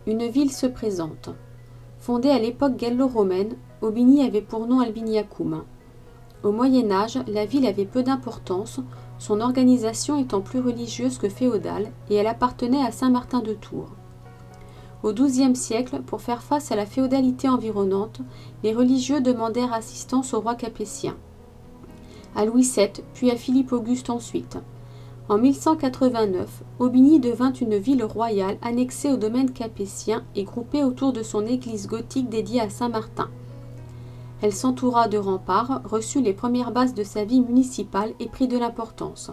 Une ville se présente. Fondée à l'époque gallo-romaine, Aubigny avait pour nom Albiniacum. Au Moyen Âge, la ville avait peu d'importance, son organisation étant plus religieuse que féodale, et elle appartenait à Saint-Martin de Tours. Au XIIe siècle, pour faire face à la féodalité environnante, les religieux demandèrent assistance au roi capétien, à Louis VII, puis à Philippe Auguste ensuite. En 1189, Aubigny devint une ville royale annexée au domaine capétien et groupée autour de son église gothique dédiée à Saint-Martin. Elle s'entoura de remparts, reçut les premières bases de sa vie municipale et prit de l'importance.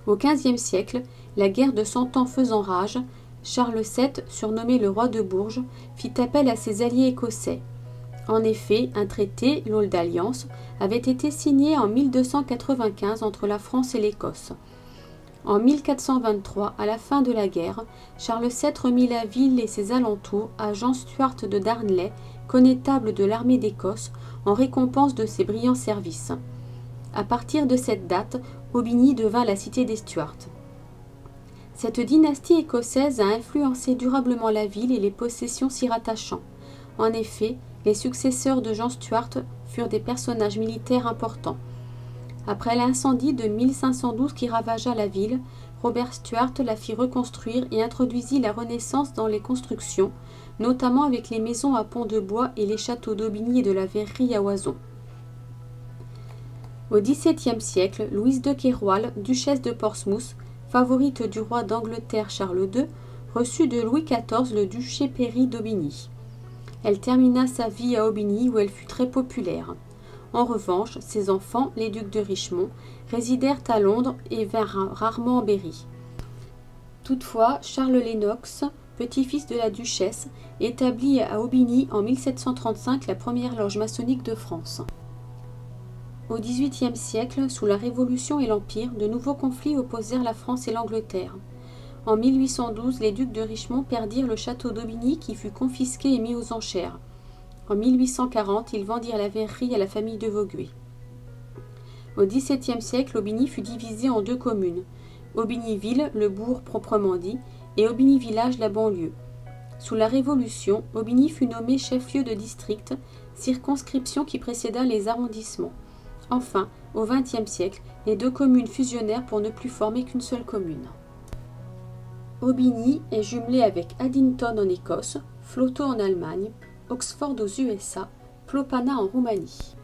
Au XVe siècle, la guerre de Cent Ans faisant rage, Charles VII, surnommé le roi de Bourges, fit appel à ses alliés écossais. En effet, un traité, l'Aule d'Alliance, avait été signé en 1295 entre la France et l'Écosse. En 1423, à la fin de la guerre, Charles VII remit la ville et ses alentours à Jean Stuart de Darnley, connétable de l'armée d'Écosse, en récompense de ses brillants services. À partir de cette date, Aubigny devint la cité des Stuarts. Cette dynastie écossaise a influencé durablement la ville et les possessions s'y rattachant. En effet, les successeurs de Jean Stuart furent des personnages militaires importants. Après l'incendie de 1512 qui ravagea la ville, Robert Stuart la fit reconstruire et introduisit la Renaissance dans les constructions, notamment avec les maisons à pont de bois et les châteaux d'Aubigny et de la Verrerie à Oison. Au XVIIe siècle, Louise de Kéroal, duchesse de Portsmouth, favorite du roi d'Angleterre Charles II, reçut de Louis XIV le duché pairie d'Aubigny. Elle termina sa vie à Aubigny où elle fut très populaire. En revanche, ses enfants, les ducs de Richmond, résidèrent à Londres et vinrent rarement en Berry. Toutefois, Charles Lennox, petit-fils de la duchesse, établit à Aubigny en 1735 la première loge maçonnique de France. Au XVIIIe siècle, sous la Révolution et l'Empire, de nouveaux conflits opposèrent la France et l'Angleterre. En 1812, les ducs de Richmond perdirent le château d'Aubigny qui fut confisqué et mis aux enchères. En 1840, ils vendirent la verrerie à la famille de Vaugué. Au XVIIe siècle, Aubigny fut divisé en deux communes, Aubigny-Ville, le bourg proprement dit, et Aubigny-Village, la banlieue. Sous la Révolution, Aubigny fut nommé chef-lieu de district, circonscription qui précéda les arrondissements. Enfin, au XXe siècle, les deux communes fusionnèrent pour ne plus former qu'une seule commune. Aubigny est jumelé avec Addington en Écosse, Floto en Allemagne, Oxford aux USA, Plopana en Roumanie.